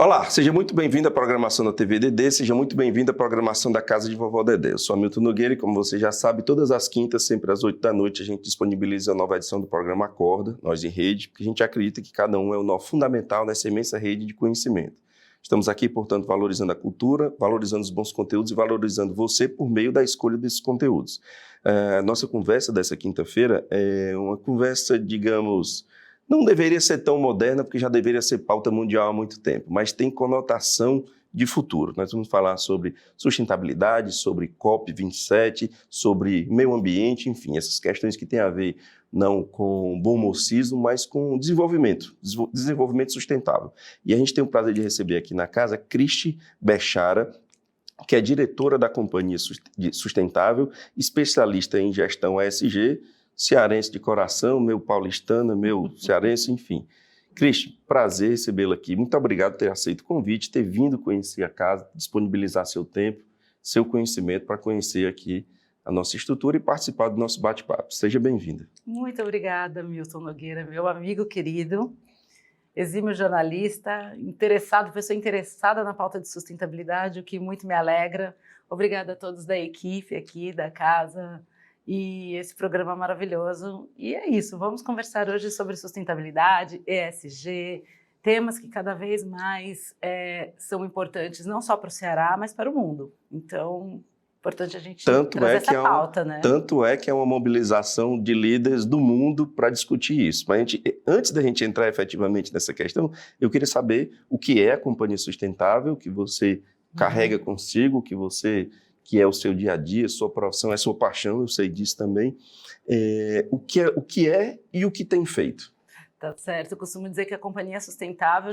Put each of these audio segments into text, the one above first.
Olá, seja muito bem-vindo à programação da TV Dedê, seja muito bem-vindo à programação da Casa de Vovó Dedê. Eu sou Hamilton Nogueira e, como você já sabe, todas as quintas, sempre às 8 da noite, a gente disponibiliza a nova edição do programa Acorda, Nós em Rede, porque a gente acredita que cada um é o nó fundamental nessa imensa rede de conhecimento. Estamos aqui, portanto, valorizando a cultura, valorizando os bons conteúdos e valorizando você por meio da escolha desses conteúdos. A nossa conversa dessa quinta-feira é uma conversa, digamos, não deveria ser tão moderna, porque já deveria ser pauta mundial há muito tempo, mas tem conotação de futuro. Nós vamos falar sobre sustentabilidade, sobre COP27, sobre meio ambiente, enfim, essas questões que têm a ver não com bom mocismo, mas com desenvolvimento sustentável. E a gente tem o prazer de receber aqui na casa Cristi Bechara, que é diretora da Companhia Sustentável, especialista em gestão ESG, cearense de coração, meu paulistana, meu cearense, enfim. Cristi, prazer recebê-la aqui. Muito obrigado por ter aceito o convite, ter vindo conhecer a casa, disponibilizar seu tempo, seu conhecimento para conhecer aqui a nossa estrutura e participar do nosso bate-papo. Seja bem-vinda. Muito obrigada, Milton Nogueira, meu amigo querido, exímio jornalista, pessoa interessada na pauta de sustentabilidade, o que muito me alegra. Obrigada a todos da equipe aqui da casa e esse programa maravilhoso. E é isso, vamos conversar hoje sobre sustentabilidade, ESG, temas que cada vez mais são importantes, não só para o Ceará, mas para o mundo. Então, importante a gente trazer essa pauta, né? Tanto é que é uma mobilização de líderes do mundo para discutir isso. Mas antes da gente entrar efetivamente nessa questão, eu queria saber o que é a Companhia Sustentável, que você carrega consigo, que é o seu dia a dia, sua profissão, é sua paixão, eu sei disso também. O que é e o que tem feito? Tá certo, eu costumo dizer que a Companhia Sustentável,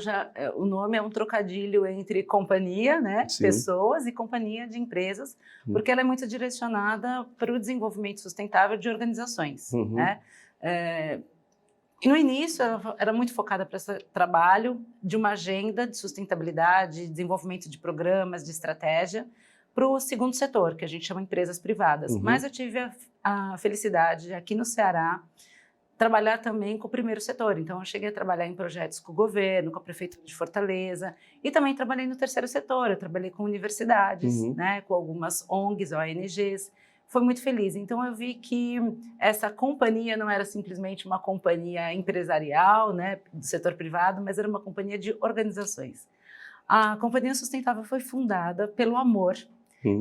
o nome é um trocadilho entre companhia, né, pessoas, e companhia de empresas, porque ela é muito direcionada para o desenvolvimento sustentável de organizações, né? E no início ela era muito focada para esse trabalho de uma agenda de sustentabilidade, desenvolvimento de programas, de estratégia, para o segundo setor, que a gente chama empresas privadas. Mas eu tive a felicidade, aqui no Ceará, trabalhar também com o primeiro setor. Então, eu cheguei a trabalhar em projetos com o governo, com a Prefeitura de Fortaleza, e também trabalhei no terceiro setor. Eu trabalhei com universidades, né, com algumas ONGs, ONGs. Foi muito feliz. Então, eu vi que essa companhia não era simplesmente uma companhia empresarial, né, do setor privado, mas era uma companhia de organizações. A Companhia Sustentável foi fundada pelo amor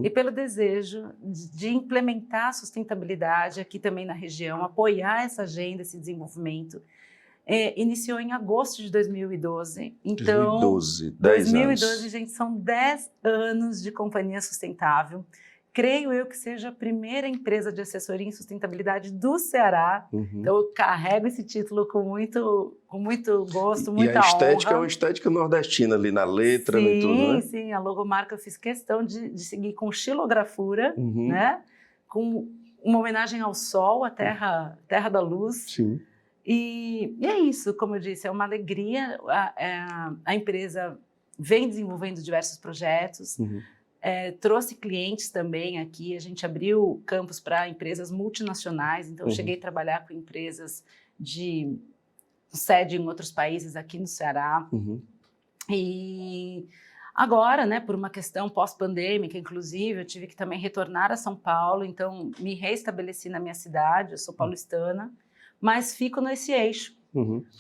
e pelo desejo de implementar a sustentabilidade aqui também na região, apoiar essa agenda, esse desenvolvimento. Iniciou em agosto de 2012. Então, 2012, gente, são 10 anos de Companhia Sustentável. Creio eu que seja a primeira empresa de assessoria em sustentabilidade do Ceará. Então, eu carrego esse título com muito gosto, muita honra. E a estética é uma estética nordestina ali na letra, sim, e tudo, né? Sim, a logomarca eu fiz questão de seguir com xilografura, né? Com uma homenagem ao sol, a terra da luz. Sim. E é isso, como eu disse, é uma alegria. A empresa vem desenvolvendo diversos projetos, trouxe clientes também aqui, a gente abriu campos para empresas multinacionais, então eu cheguei a trabalhar com empresas de sede em outros países aqui no Ceará. E agora, né, por uma questão pós-pandêmica, inclusive, eu tive que também retornar a São Paulo, então me reestabeleci na minha cidade, eu sou paulistana, mas fico nesse eixo.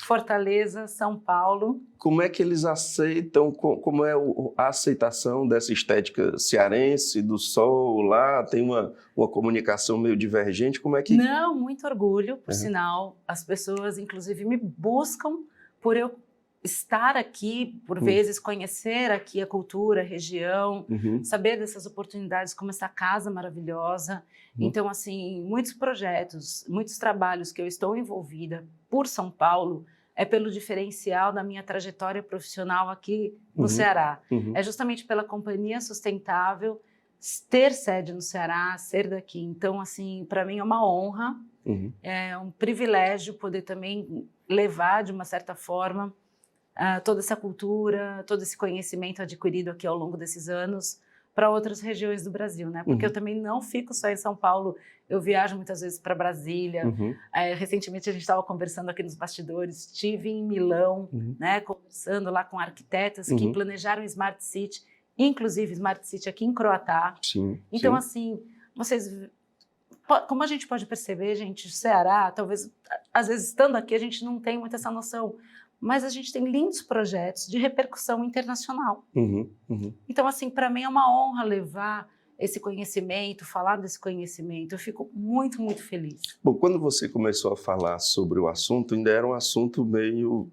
Fortaleza, São Paulo. Como é que eles aceitam, como é a aceitação dessa estética cearense, do sol lá? Tem uma comunicação meio divergente? Como é que... Não, muito orgulho, por sinal. As pessoas, inclusive, me buscam por eu estar aqui, por vezes conhecer aqui a cultura, a região, saber dessas oportunidades, como essa casa maravilhosa. Então, assim, muitos projetos, muitos trabalhos que eu estou envolvida por São Paulo é pelo diferencial da minha trajetória profissional aqui no Ceará. É justamente pela Companhia Sustentável ter sede no Ceará, ser daqui. Então, assim, para mim é uma honra, é um privilégio poder também levar, de uma certa forma, toda essa cultura, todo esse conhecimento adquirido aqui ao longo desses anos para outras regiões do Brasil, né? Porque eu também não fico só em São Paulo, eu viajo muitas vezes para Brasília. Recentemente a gente estava conversando aqui nos bastidores, estive em Milão, né? Conversando lá com arquitetas que planejaram Smart City, inclusive Smart City aqui em Croatá. Então, assim, como a gente pode perceber, gente, Ceará, talvez, às vezes, estando aqui, a gente não tem muito essa noção, mas a gente tem lindos projetos de repercussão internacional. Então, assim, para mim é uma honra levar esse conhecimento, falar desse conhecimento. Eu fico muito, muito feliz. Bom, quando você começou a falar sobre o assunto, ainda era um assunto meio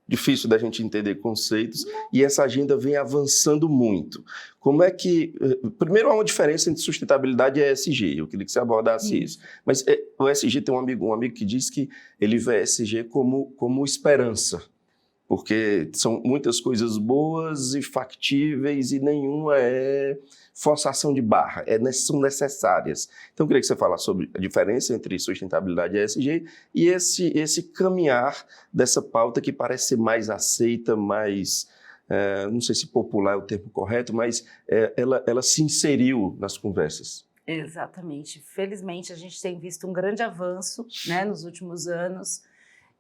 difícil da gente entender conceitos, e essa agenda vem avançando muito. Como é que... Primeiro, há uma diferença entre sustentabilidade e ESG. Eu queria que você abordasse isso. Mas o ESG tem um amigo que diz que ele vê ESG como esperança, porque são muitas coisas boas e factíveis e nenhuma é forçação de barra, são necessárias. Então, eu queria que você falasse sobre a diferença entre sustentabilidade e ESG e esse caminhar dessa pauta que parece ser mais aceita, mais, não sei se popular é o termo correto, mas ela se inseriu nas conversas. Exatamente. Felizmente, a gente tem visto um grande avanço, né, nos últimos anos.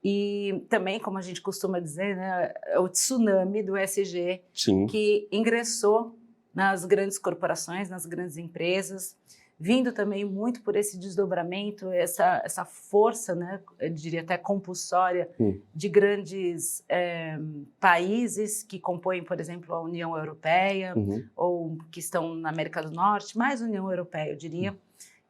E também, como a gente costuma dizer, né, o tsunami do ESG que ingressou nas grandes corporações, nas grandes empresas, vindo também muito por esse desdobramento, essa força, né, eu diria até compulsória, de grandes países que compõem, por exemplo, a União Europeia, ou que estão na América do Norte, mais União Europeia, eu diria,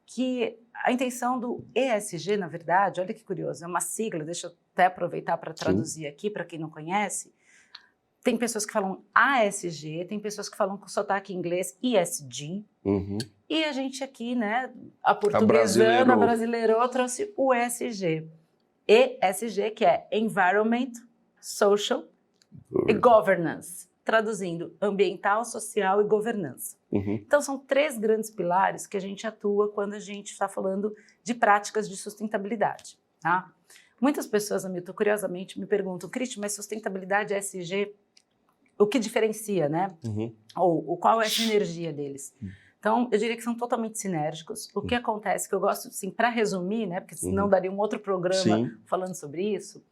que a intenção do ESG, na verdade, olha que curioso, é uma sigla, deixa eu até aproveitar para traduzir aqui, para quem não conhece. Tem pessoas que falam ASG, tem pessoas que falam com sotaque em inglês ESG, e a gente aqui, né, a portuguesana, a brasileirou, trouxe o ESG. ESG, que é Environment, Social e Governance, traduzindo ambiental, social e governança. Então, são 3 grandes pilares que a gente atua quando a gente está falando de práticas de sustentabilidade. Tá? Muitas pessoas, Hamilton, curiosamente, me perguntam, Cristi, mas sustentabilidade e ESG, o que diferencia, né? Ou qual é a sinergia deles? Então, eu diria que são totalmente sinérgicos. O que acontece, que eu gosto, assim, para resumir, né? Porque senão daria um outro programa falando sobre isso.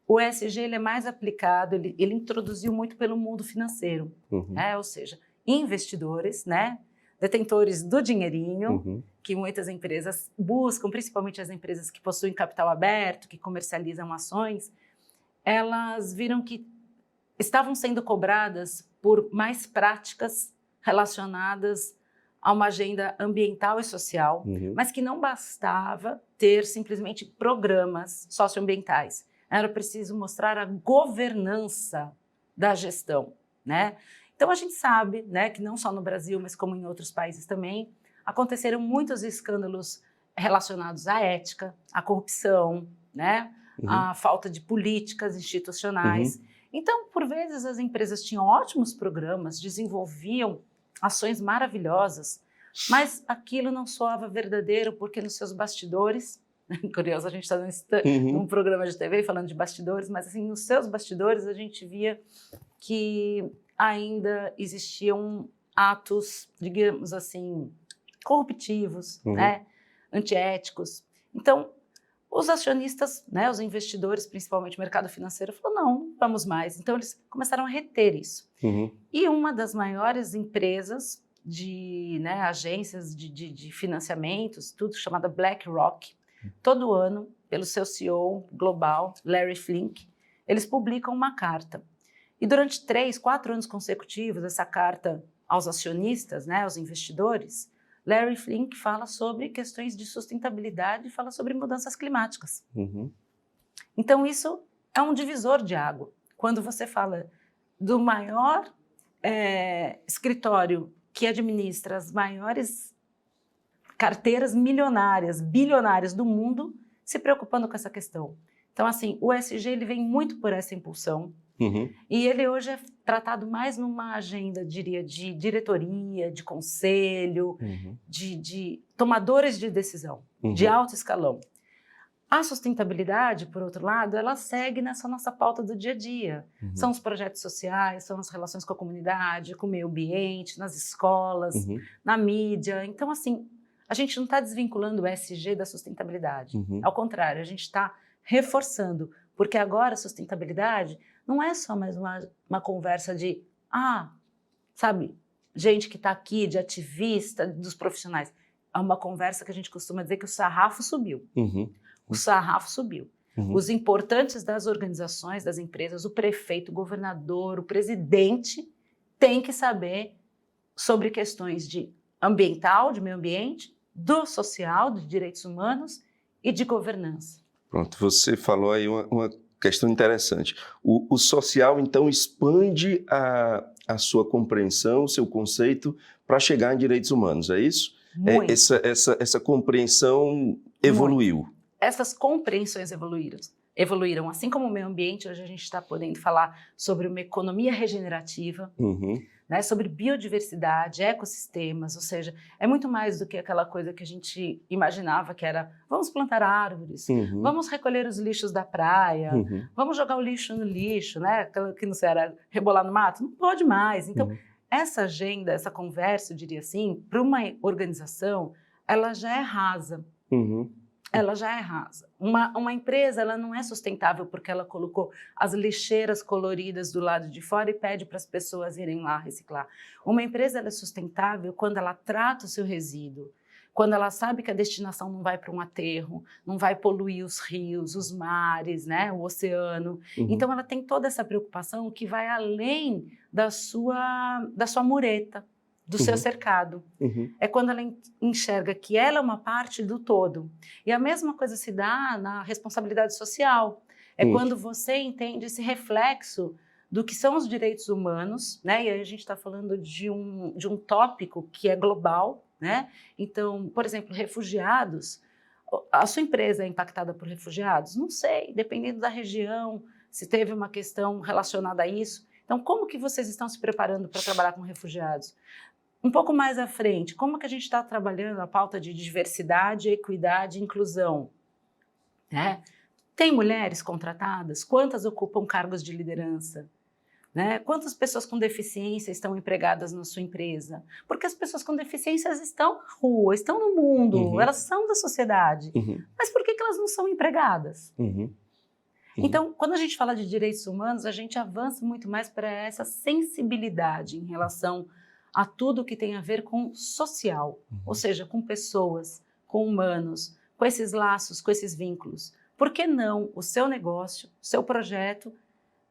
O ESG ele é mais aplicado, ele introduziu muito pelo mundo financeiro, né? Ou seja, investidores, né? Detentores do dinheirinho, que muitas empresas buscam, principalmente as empresas que possuem capital aberto, que comercializam ações, elas viram que estavam sendo cobradas por mais práticas relacionadas a uma agenda ambiental e social, mas que não bastava ter simplesmente programas socioambientais. Era preciso mostrar a governança da gestão, né? Então, a gente sabe, né, que não só no Brasil, mas como em outros países também, aconteceram muitos escândalos relacionados à ética, à corrupção, né, à falta de políticas institucionais. Então, por vezes, as empresas tinham ótimos programas, desenvolviam ações maravilhosas, mas aquilo não soava verdadeiro porque nos seus bastidores, curioso, a gente está num programa de TV falando de bastidores, mas assim, nos seus bastidores a gente via que ainda existiam atos, digamos assim, corruptivos, né, antiéticos. Então, os acionistas, né, os investidores, principalmente o mercado financeiro, falou, não, vamos mais. Então, eles começaram a reter isso. E uma das maiores empresas né, agências de financiamentos, tudo chamada BlackRock, todo ano, pelo seu CEO global, Larry Fink, eles publicam uma carta. E durante 3, 4 anos consecutivos, essa carta aos acionistas, né, aos investidores, Larry Fink fala sobre questões de sustentabilidade e fala sobre mudanças climáticas. Então, isso é um divisor de água. Quando você fala do maior escritório que administra as maiores carteiras milionárias, bilionárias do mundo, se preocupando com essa questão. Então, assim, o ESG ele vem muito por essa impulsão. E ele hoje é tratado mais numa agenda, diria, de diretoria, de conselho, de tomadores de decisão, de alto escalão. A sustentabilidade, por outro lado, ela segue nessa nossa pauta do dia a dia. São os projetos sociais, são as relações com a comunidade, com o meio ambiente, nas escolas, na mídia. Então, assim, a gente não está desvinculando o ESG da sustentabilidade. Ao contrário, a gente está reforçando, porque agora a sustentabilidade não é só mais uma conversa de, sabe, gente que está aqui, de ativista, dos profissionais. É uma conversa que a gente costuma dizer que o sarrafo subiu. O sarrafo subiu. Os importantes das organizações, das empresas, o prefeito, o governador, o presidente, têm que saber sobre questões de ambiental, de meio ambiente, do social, de direitos humanos e de governança. Pronto, você falou aí uma questão interessante. O social, então, expande a sua compreensão, o seu conceito, para chegar em direitos humanos, é isso? Muito. Essa compreensão evoluiu. Muito. Essas compreensões evoluíram. Assim como o meio ambiente, hoje a gente está podendo falar sobre uma economia regenerativa, né, sobre biodiversidade, ecossistemas, ou seja, é muito mais do que aquela coisa que a gente imaginava que era vamos plantar árvores, vamos recolher os lixos da praia, vamos jogar o lixo no lixo, né, aquela que não era rebolar no mato, não pode mais. Então, essa agenda, essa conversa, eu diria assim, para uma organização, ela já é rasa. Ela já é rasa. Uma empresa, ela não é sustentável porque ela colocou as lixeiras coloridas do lado de fora e pede para as pessoas irem lá reciclar. Uma empresa, ela é sustentável quando ela trata o seu resíduo, quando ela sabe que a destinação não vai para um aterro, não vai poluir os rios, os mares, né, o oceano. Então, ela tem toda essa preocupação que vai além da sua mureta, do seu cercado. É quando ela enxerga que ela é uma parte do todo. E a mesma coisa se dá na responsabilidade social. É quando você entende esse reflexo do que são os direitos humanos, né? E aí a gente está falando de um tópico que é global, né? Então, por exemplo, refugiados. A sua empresa é impactada por refugiados? Não sei, dependendo da região, se teve uma questão relacionada a isso. Então, como que vocês estão se preparando para trabalhar com refugiados? Um pouco mais à frente, como que a gente está trabalhando a pauta de diversidade, equidade e inclusão? Né? Tem mulheres contratadas? Quantas ocupam cargos de liderança? Né? Quantas pessoas com deficiência estão empregadas na sua empresa? Porque as pessoas com deficiências estão na rua, estão no mundo, elas são da sociedade. Mas por que elas não são empregadas? Então, quando a gente fala de direitos humanos, a gente avança muito mais para essa sensibilidade em relação a tudo que tem a ver com social, ou seja, com pessoas, com humanos, com esses laços, com esses vínculos. Por que não o seu negócio, o seu projeto,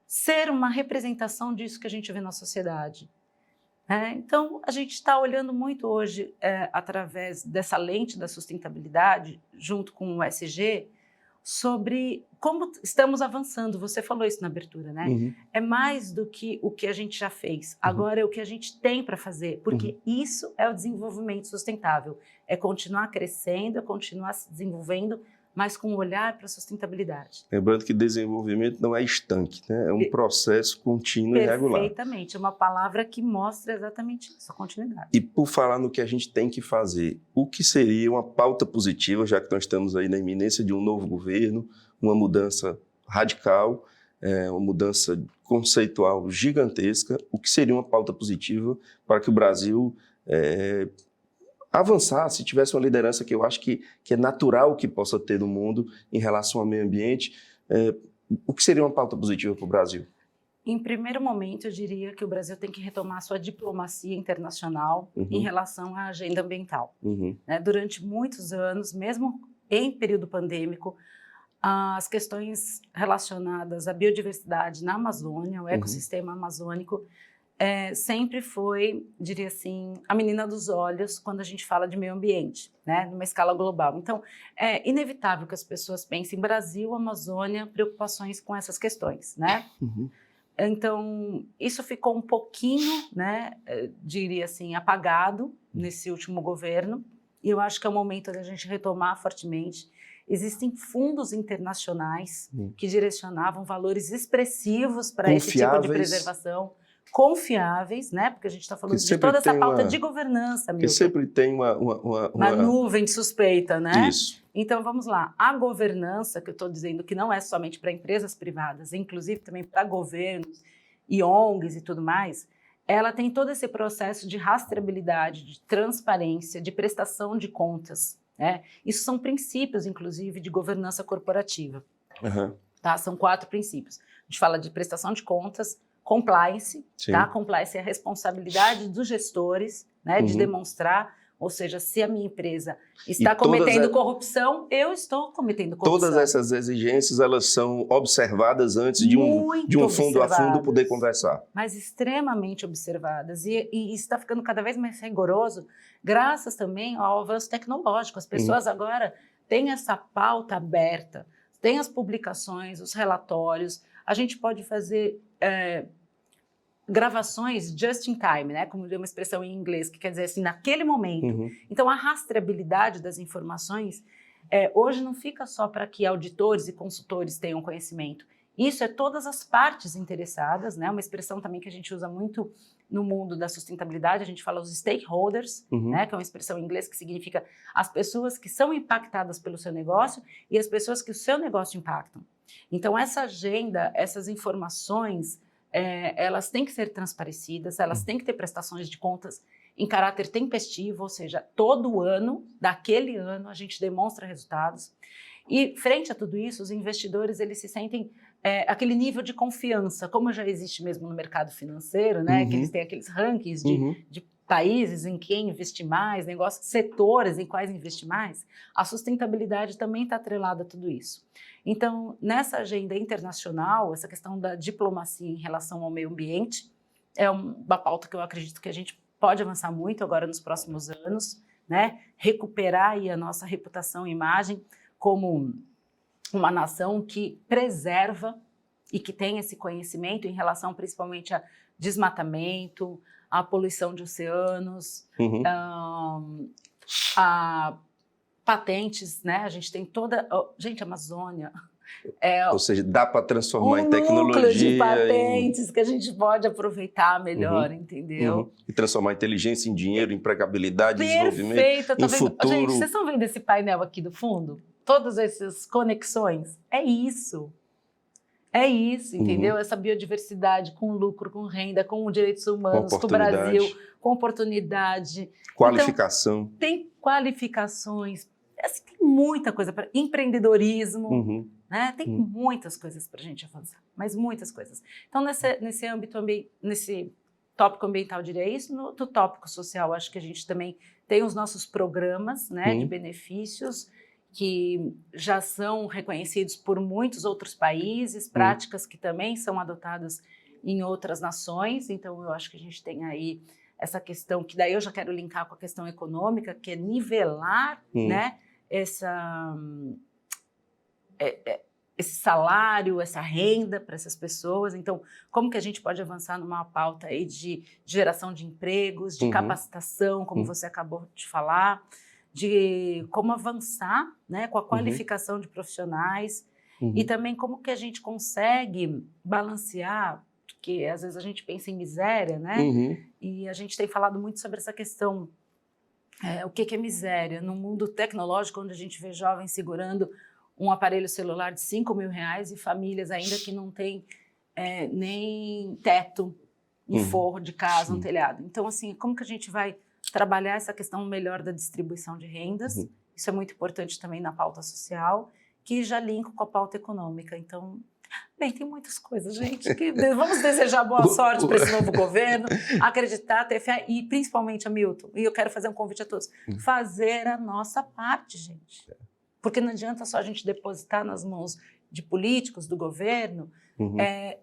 ser uma representação disso que a gente vê na sociedade? Então, a gente está olhando muito hoje, através dessa lente da sustentabilidade, junto com o ESG, sobre como estamos avançando. Você falou isso na abertura, né? É mais do que o que a gente já fez. Agora é o que a gente tem para fazer, porque isso é o desenvolvimento sustentável. É continuar crescendo, é continuar se desenvolvendo, mas com um olhar para a sustentabilidade. Lembrando que desenvolvimento não é estanque, né? É um processo contínuo e regular. Perfeitamente, é uma palavra que mostra exatamente isso, a continuidade. E por falar no que a gente tem que fazer, o que seria uma pauta positiva, já que nós estamos aí na iminência de um novo governo, uma mudança radical, uma mudança conceitual gigantesca, o que seria uma pauta positiva para que o Brasil avançasse, tivesse uma liderança que eu acho que é natural que possa ter no mundo em relação ao meio ambiente? O que seria uma pauta positiva para o Brasil? Em primeiro momento, eu diria que o Brasil tem que retomar sua diplomacia internacional em relação à agenda ambiental. Né? Durante muitos anos, mesmo em período pandêmico, as questões relacionadas à biodiversidade na Amazônia, o ecossistema amazônico, sempre foi, diria assim, a menina dos olhos quando a gente fala de meio ambiente, né, numa escala global. Então, é inevitável que as pessoas pensem Brasil, Amazônia, preocupações com essas questões, né? Então, isso ficou um pouquinho, né, diria assim, apagado nesse último governo, e eu acho que é o momento da gente retomar fortemente. Existem fundos internacionais que direcionavam valores expressivos para esse tipo de preservação, confiáveis, né? Porque a gente está falando de toda essa pauta de governança, Milton. Que sempre tem uma nuvem de suspeita, né? Isso. Então, vamos lá. A governança, que eu estou dizendo que não é somente para empresas privadas, inclusive também para governos e ONGs e tudo mais, ela tem todo esse processo de rastreabilidade, de transparência, de prestação de contas, né? Isso são princípios, inclusive, de governança corporativa. Uhum. Tá? São 4 princípios. A gente fala de prestação de contas, compliance, tá? Compliance é a responsabilidade dos gestores, né, de demonstrar, ou seja, se a minha empresa está cometendo corrupção, eu estou cometendo corrupção. Todas essas exigências, elas são observadas antes de um fundo a fundo poder conversar. Mas extremamente observadas. E isso está ficando cada vez mais rigoroso, graças também ao avanço tecnológico. As pessoas agora têm essa pauta aberta, têm as publicações, os relatórios. A gente pode fazer gravações just in time, né? Como uma expressão em inglês, que quer dizer assim, naquele momento. Então, a rastreabilidade das informações hoje não fica só para que auditores e consultores tenham conhecimento. Isso é todas as partes interessadas, né? Uma expressão também que a gente usa muito no mundo da sustentabilidade, a gente fala os stakeholders, né? Que é uma expressão em inglês que significa as pessoas que são impactadas pelo seu negócio e as pessoas que o seu negócio impactam. Então, essa agenda, essas informações, elas têm que ser transparecidas, elas têm que ter prestações de contas em caráter tempestivo, ou seja, todo ano, daquele ano, a gente demonstra resultados. E, frente a tudo isso, os investidores, eles se sentem aquele nível de confiança, como já existe mesmo no mercado financeiro, né? Que eles têm aqueles rankings de países em quem investir mais, negócios, setores em quais investir mais. A sustentabilidade também está atrelada a tudo isso. Então, nessa agenda internacional, essa questão da diplomacia em relação ao meio ambiente é uma pauta que eu acredito que a gente pode avançar muito agora nos próximos anos, né? Recuperar aí a nossa reputação e imagem como uma nação que preserva e que tem esse conhecimento em relação principalmente a desmatamento, a poluição de oceanos, a patentes, né? A gente tem toda... Gente, a Amazônia... Ou seja, dá para transformar em tecnologia... núcleo de patentes que a gente pode aproveitar melhor, entendeu? E transformar a inteligência em dinheiro, empregabilidade, desenvolvimento, em futuro... Gente, vocês estão vendo esse painel aqui do fundo? Todas essas conexões? É isso. É isso, entendeu? Essa biodiversidade com lucro, com renda, com direitos humanos, com o Brasil, com oportunidade. Qualificação. Então, tem qualificações, assim, tem muita coisa para empreendedorismo, né? Tem muitas coisas para a gente avançar, mas muitas coisas. Então, nesse âmbito, nesse tópico ambiental, eu diria isso. No tópico social, acho que a gente também tem os nossos programas, né, de benefícios, que já são reconhecidos por muitos outros países, práticas que também são adotadas em outras nações. Então, eu acho que a gente tem aí essa questão, que daí eu já quero linkar com a questão econômica, que é nivelar, né, esse salário, essa renda para essas pessoas. Então, como que a gente pode avançar numa pauta aí de geração de empregos, de capacitação, como você acabou de falar, de como avançar, né, com a qualificação de profissionais e também como que a gente consegue balancear, porque às vezes a gente pensa em miséria, né? E a gente tem falado muito sobre essa questão, o que é miséria? Num mundo tecnológico, onde a gente vê jovens segurando um aparelho celular de R$5.000 e famílias ainda que não têm nem teto, um forro de casa, um telhado. Então, assim, como que a gente vai trabalhar essa questão melhor da distribuição de rendas? Isso é muito importante também na pauta social, que já linko com a pauta econômica. Então, bem, tem muitas coisas, gente. Vamos desejar boa sorte para esse novo governo, acreditar, ter fé e principalmente, Hamilton, e eu quero fazer um convite a todos, fazer a nossa parte, gente. Porque não adianta só a gente depositar nas mãos de políticos, do governo,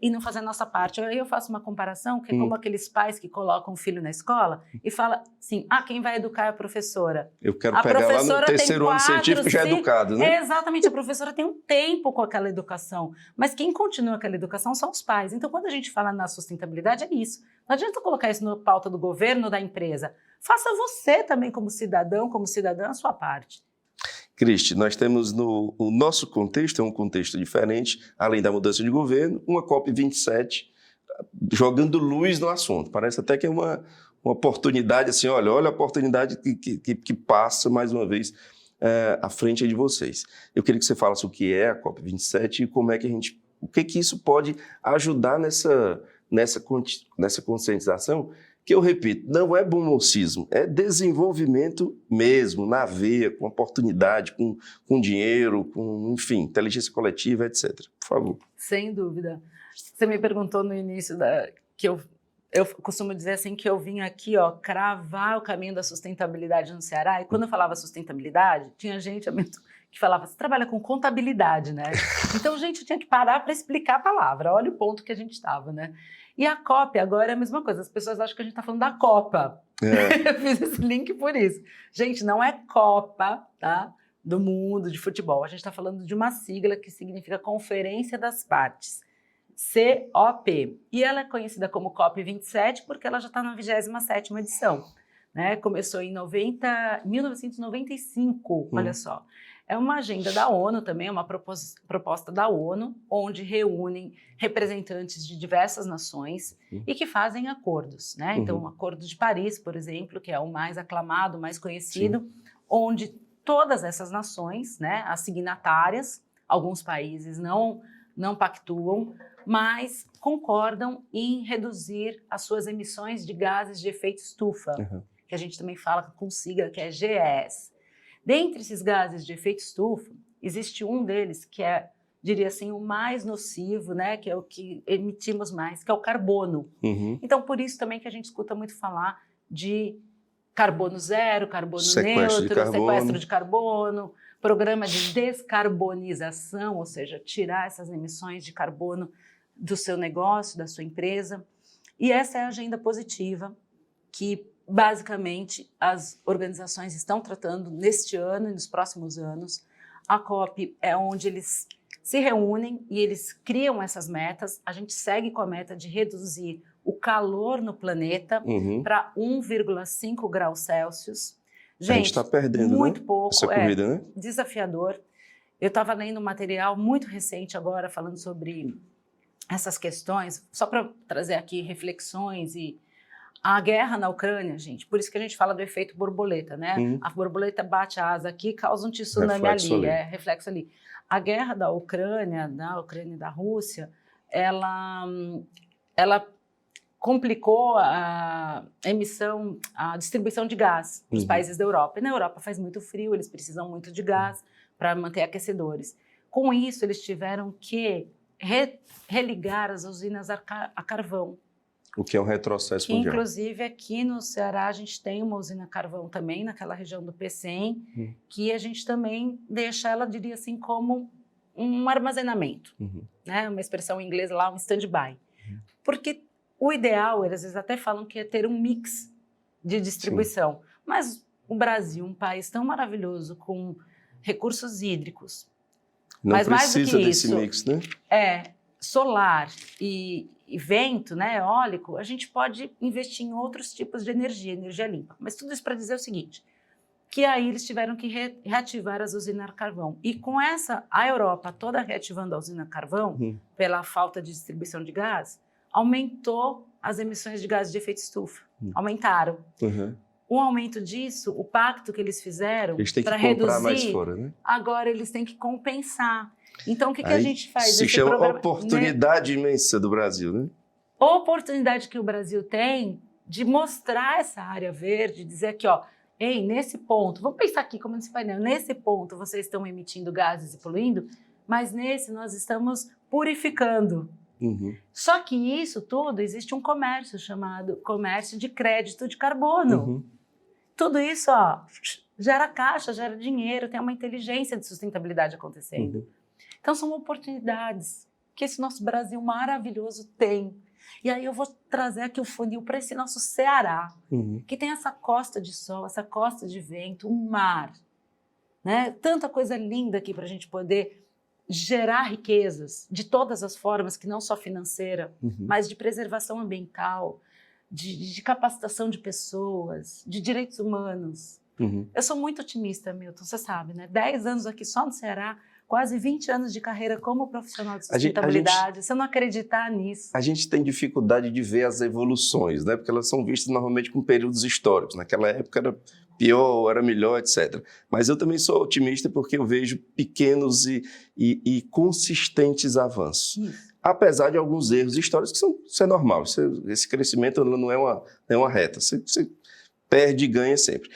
e não fazer a nossa parte. Aí eu faço uma comparação, que é como aqueles pais que colocam o filho na escola e falam assim, quem vai educar é a professora. Eu quero pegar lá no terceiro ano científico já educado, né? Exatamente, a professora tem um tempo com aquela educação, mas quem continua aquela educação são os pais. Então, quando a gente fala na sustentabilidade, é isso. Não adianta colocar isso na pauta do governo, da empresa. Faça você também, como cidadão, como cidadã, a sua parte. Cristi, nós temos o nosso contexto, é um contexto diferente, além da mudança de governo, uma COP27 jogando luz no assunto. Parece até que é uma oportunidade, assim, olha a oportunidade que passa, mais uma vez, à frente de vocês. Eu queria que você falasse o que é a COP27 e como é que o que isso pode ajudar nessa conscientização, que eu repito, não é bom mocismo, é desenvolvimento mesmo, na veia, com oportunidade, com dinheiro, com, enfim, inteligência coletiva, etc. Por favor. Sem dúvida. Você me perguntou no início que eu costumo dizer assim que eu vim aqui, cravar o caminho da sustentabilidade no Ceará, e quando eu falava sustentabilidade, tinha gente que falava, você trabalha com contabilidade, né? Então, gente, eu tinha que parar para explicar a palavra, olha o ponto que a gente estava, né? E a COP agora é a mesma coisa, as pessoas acham que a gente está falando da Copa. Eu fiz esse link por isso. Gente, não é Copa, tá? Do mundo de futebol, a gente está falando de uma sigla que significa Conferência das Partes. COP. E ela é conhecida como COP27 porque ela já está na 27ª edição. Né? Começou em 1995, olha só. É uma agenda da ONU também, é uma proposta da ONU, onde reúnem representantes de diversas nações e que fazem acordos. Né? Então, o Acordo de Paris, por exemplo, que é o mais aclamado, mais conhecido, onde todas essas nações, né, as signatárias, alguns países não pactuam, mas concordam em reduzir as suas emissões de gases de efeito estufa, que a gente também fala com sigla, que é GES. Dentre esses gases de efeito estufa, existe um deles que é, diria assim, o mais nocivo, né, que é o que emitimos mais, que é o carbono. Então, por isso também que a gente escuta muito falar de carbono zero, carbono neutro, sequestro de carbono, programa de descarbonização, ou seja, tirar essas emissões de carbono do seu negócio, da sua empresa. E essa é a agenda positiva que, basicamente, as organizações estão tratando neste ano e nos próximos anos. A COP é onde eles se reúnem e eles criam essas metas. A gente segue com a meta de reduzir o calor no planeta para 1,5 graus Celsius. Gente, a gente está perdendo, muito pouco, essa corrida, né? Desafiador. Eu estava lendo um material muito recente agora falando sobre essas questões, só para trazer aqui reflexões e a guerra na Ucrânia, gente, por isso que a gente fala do efeito borboleta, né? A borboleta bate a asa aqui, causa um tsunami ali, é reflexo ali. A guerra da Ucrânia e da Rússia, ela complicou a emissão, a distribuição de gás nos países da Europa. E na Europa faz muito frio, eles precisam muito de gás para manter aquecedores. Com isso, eles tiveram que religar as usinas a carvão. O que é um retrocesso mundial. Inclusive, aqui no Ceará, a gente tem uma usina a carvão também, naquela região do Pecém, que a gente também deixa ela, diria assim, como um armazenamento. Né? Uma expressão em inglês lá, um stand-by. Porque o ideal, eles às vezes até falam que é ter um mix de distribuição. Mas o Brasil, um país tão maravilhoso, com recursos hídricos. Não mas precisa mais do que desse isso, mix, né? Solar e vento, né, eólico, a gente pode investir em outros tipos de energia limpa. Mas tudo isso para dizer o seguinte, que aí eles tiveram que reativar as usinas a carvão. E com a Europa toda reativando a usina a carvão, pela falta de distribuição de gás, aumentou as emissões de gases de efeito estufa. Aumentaram. O aumento disso, o pacto que eles fizeram para reduzir, mais fora, né? Agora eles têm que compensar. Então, o que a gente faz? Se chama oportunidade imensa do Brasil, né? Oportunidade que o Brasil tem de mostrar essa área verde, dizer aqui, ei, nesse ponto, vamos pensar aqui como nesse painel, nesse ponto vocês estão emitindo gases e poluindo, mas nesse nós estamos purificando. Só que isso tudo, existe um comércio chamado comércio de crédito de carbono. Tudo isso gera caixa, gera dinheiro, tem uma inteligência de sustentabilidade acontecendo. Então são oportunidades que esse nosso Brasil maravilhoso tem. E aí eu vou trazer aqui o funil para esse nosso Ceará, que tem essa costa de sol, essa costa de vento, um mar, né? Tanta coisa linda aqui para a gente poder gerar riquezas de todas as formas, que não só financeira, mas de preservação ambiental, de capacitação de pessoas, de direitos humanos. Eu sou muito otimista, Milton, você sabe, né? 10 anos aqui só no Ceará, quase 20 anos de carreira como profissional de sustentabilidade, você não acreditar nisso. A gente tem dificuldade de ver as evoluções, né? Porque elas são vistas normalmente com períodos históricos. Naquela época era pior, era melhor, etc. Mas eu também sou otimista porque eu vejo pequenos e consistentes avanços. Apesar de alguns erros históricos que isso é normal. Esse crescimento não é uma reta. Você perde e ganha sempre.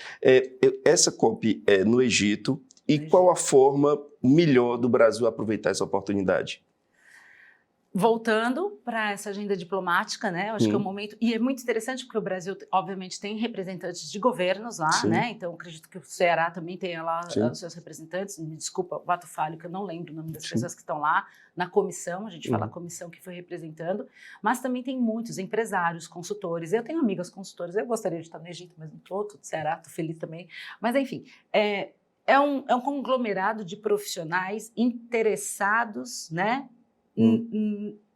Essa COP é no Egito. E qual a forma melhor do Brasil aproveitar essa oportunidade? Voltando para essa agenda diplomática, né? Eu acho que é um momento... E é muito interessante porque o Brasil, obviamente, tem representantes de governos lá, né? Então, acredito que o Ceará também tenha lá os seus representantes. Me desculpa, o ato falho, que eu não lembro o nome das pessoas que estão lá na comissão. A gente fala a comissão que foi representando. Mas também tem muitos empresários, consultores. Eu tenho amigas consultoras. Eu gostaria de estar no Egito, mas não estou. Estou do Ceará, estou feliz também. Mas, enfim... É um conglomerado de profissionais interessados, né,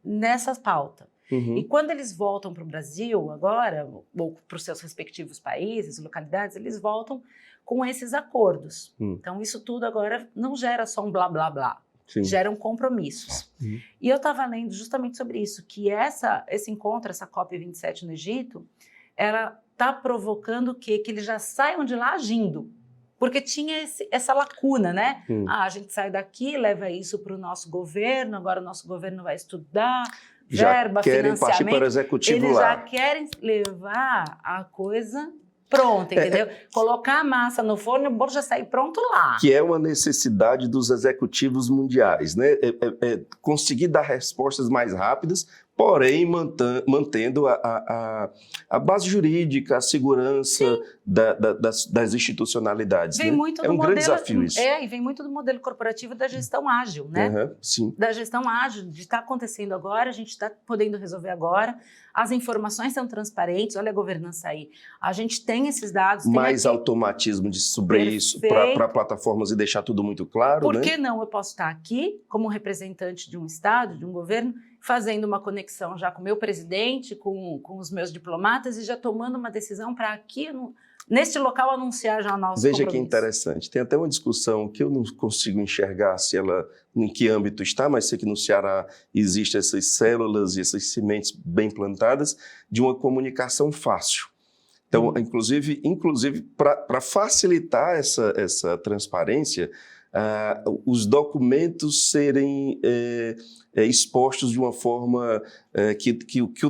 nessa pauta. E quando eles voltam para o Brasil agora, ou para os seus respectivos países, localidades, eles voltam com esses acordos. Então, isso tudo agora não gera só um blá, blá, blá. Geram compromissos. E eu estava lendo justamente sobre isso, que esse encontro, essa COP27 no Egito, ela está provocando o quê? Que eles já saiam de lá agindo. Porque tinha essa lacuna, né? A gente sai daqui, leva isso para o nosso governo, agora o nosso governo vai estudar, verba, financiamento. Já querem partir para o executivo eles lá. Já querem levar a coisa pronta, entendeu? Colocar a massa no forno e o bolo já sair pronto lá. Que é uma necessidade dos executivos mundiais, né? Conseguir dar respostas mais rápidas, porém mantendo a base jurídica, a segurança das institucionalidades. Vem né? muito do um modelo, grande desafio isso. E vem muito do modelo corporativo da gestão ágil, né? Sim. Da gestão ágil, de estar acontecendo agora, a gente está podendo resolver agora, as informações são transparentes, olha a governança aí. A gente tem esses dados. Mais automatismo sobre isso para plataformas e deixar tudo muito claro. Por que não eu posso estar aqui, como representante de um Estado, de um governo, fazendo uma conexão já com o meu presidente, com os meus diplomatas e já tomando uma decisão para aqui, neste local, anunciar já o nosso compromisso. Veja que interessante. Tem até uma discussão que eu não consigo enxergar em que âmbito está, mas sei que no Ceará existem essas células e essas sementes bem plantadas de uma comunicação fácil. Então, inclusive para facilitar essa transparência, os documentos serem expostos de uma forma que o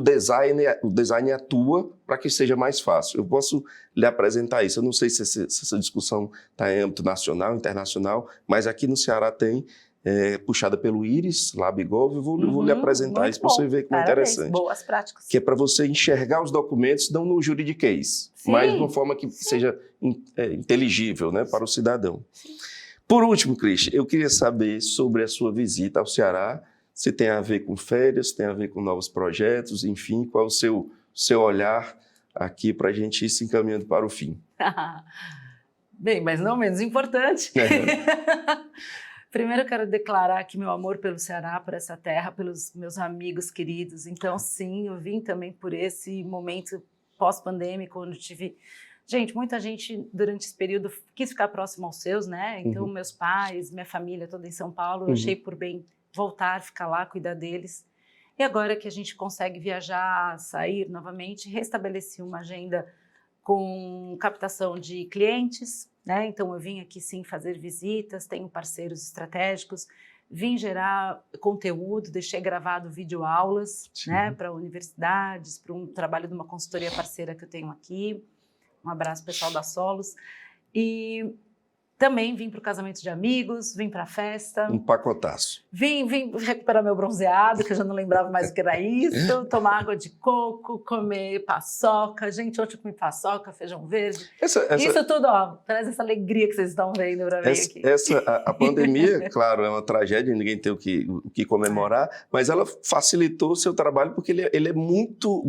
design atua para que seja mais fácil. Eu posso lhe apresentar isso. Eu não sei se essa discussão está em âmbito nacional, internacional, mas aqui no Ceará tem, puxada pelo IRIS, LabGov, eu vou lhe apresentar isso para você ver como é interessante. Boas práticas. Que é para você enxergar os documentos, não no juridiquês, mas de uma forma que seja inteligível, né, para o cidadão. Sim. Por último, Cris, eu queria saber sobre a sua visita ao Ceará, se tem a ver com férias, se tem a ver com novos projetos, enfim, qual é o seu olhar aqui para a gente ir se encaminhando para o fim. Bem, mas não menos importante. Primeiro eu quero declarar aqui meu amor pelo Ceará, por essa terra, pelos meus amigos queridos. Então, sim, eu vim também por esse momento pós-pandêmico, onde tive... Gente, muita gente durante esse período quis ficar próximo aos seus, né? Então, meus pais, minha família toda em São Paulo, eu achei por bem voltar, ficar lá, cuidar deles. E agora que a gente consegue viajar, sair novamente, restabeleci uma agenda com captação de clientes, né? Então, eu vim aqui, sim, fazer visitas, tenho parceiros estratégicos, vim gerar conteúdo, deixei gravado videoaulas, né? Para universidades, para um trabalho de uma consultoria parceira que eu tenho aqui. Um abraço pessoal da Solos. E também vim para o casamento de amigos, vim para a festa. Um pacotaço. Vim recuperar meu bronzeado, que eu já não lembrava mais o que era isso. Tomar água de coco, comer paçoca. Gente, ontem eu comi paçoca, feijão verde. Isso tudo, ó, traz essa alegria que vocês estão vendo para mim aqui. A pandemia, claro, é uma tragédia, ninguém tem o que comemorar, mas ela facilitou o seu trabalho porque ele é muito,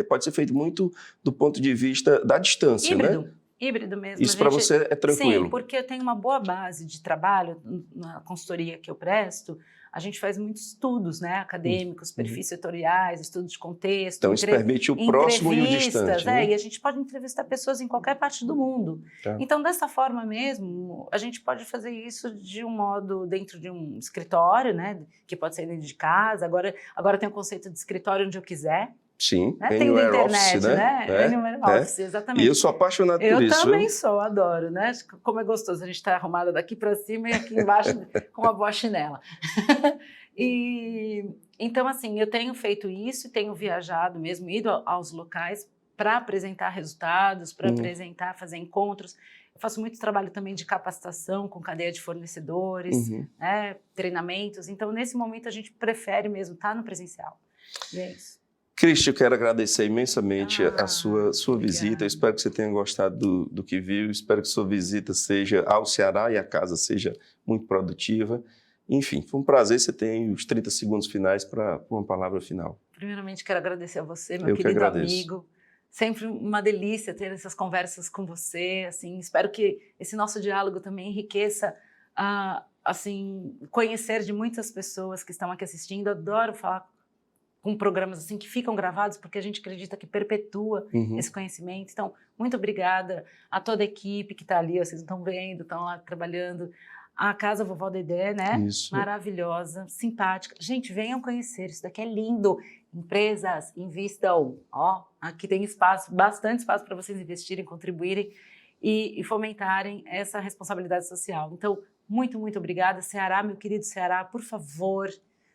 pode ser feito muito do ponto de vista da distância, híbrido. né? Híbrido mesmo. Isso para você é tranquilo? Sim, porque eu tenho uma boa base de trabalho na consultoria que eu presto. A gente faz muitos estudos, né, acadêmicos, perfis setoriais, estudos de contexto. Então, isso permite o próximo e o distante, né? E a gente pode entrevistar pessoas em qualquer parte do mundo. Tá. Então, dessa forma mesmo, a gente pode fazer isso de um modo dentro de um escritório, né, que pode ser dentro de casa. Agora tem o conceito de escritório onde eu quiser. Sim, Né? Tem da internet, office, né? Anywhere Office, exatamente. E eu sou apaixonado por isso. Eu também sou, adoro, né? Como é gostoso a gente estar arrumada daqui para cima e aqui embaixo com uma boa chinela. Então, assim, eu tenho feito isso e tenho viajado mesmo, ido aos locais para apresentar resultados, para apresentar, fazer encontros. Eu faço muito trabalho também de capacitação com cadeia de fornecedores, né? Treinamentos. Então, nesse momento, a gente prefere mesmo estar no presencial. E é isso. Cristi, eu quero agradecer imensamente a sua visita. Eu espero que você tenha gostado do que viu. Espero que sua visita seja ao Ceará e a casa seja muito produtiva. Enfim, foi um prazer. Você tem os 30 segundos finais para uma palavra final. Primeiramente, quero agradecer a você, meu querido amigo. Sempre uma delícia ter essas conversas com você. Assim, espero que esse nosso diálogo também enriqueça assim, conhecer de muitas pessoas que estão aqui assistindo. Adoro falar com programas assim que ficam gravados, porque a gente acredita que perpetua esse conhecimento. Então, muito obrigada a toda a equipe que está ali, vocês não estão vendo, estão lá trabalhando. A Casa Vovó Dedé, né? Isso. Maravilhosa, simpática. Gente, venham conhecer, isso daqui é lindo. Empresas, invistam. Ó, aqui tem espaço, bastante espaço para vocês investirem, contribuírem e fomentarem essa responsabilidade social. Então, muito, muito obrigada. Ceará, meu querido Ceará, por favor,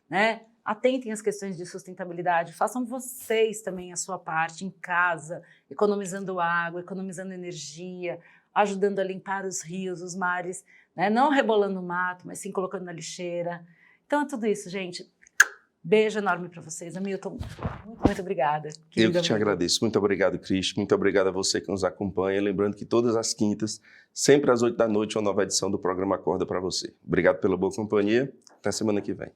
né? Atentem às questões de sustentabilidade, façam vocês também a sua parte em casa, economizando água, economizando energia, ajudando a limpar os rios, os mares, né? Não rebolando mato, mas sim colocando na lixeira. Então é tudo isso, gente. Beijo enorme para vocês. Hamilton, muito, muito obrigada. Eu que te agradeço. Muito obrigado, Cristi. Muito obrigado a você que nos acompanha. Lembrando que todas as quintas, sempre às 8 da noite, uma nova edição do programa Acorda para você. Obrigado pela boa companhia. Até semana que vem.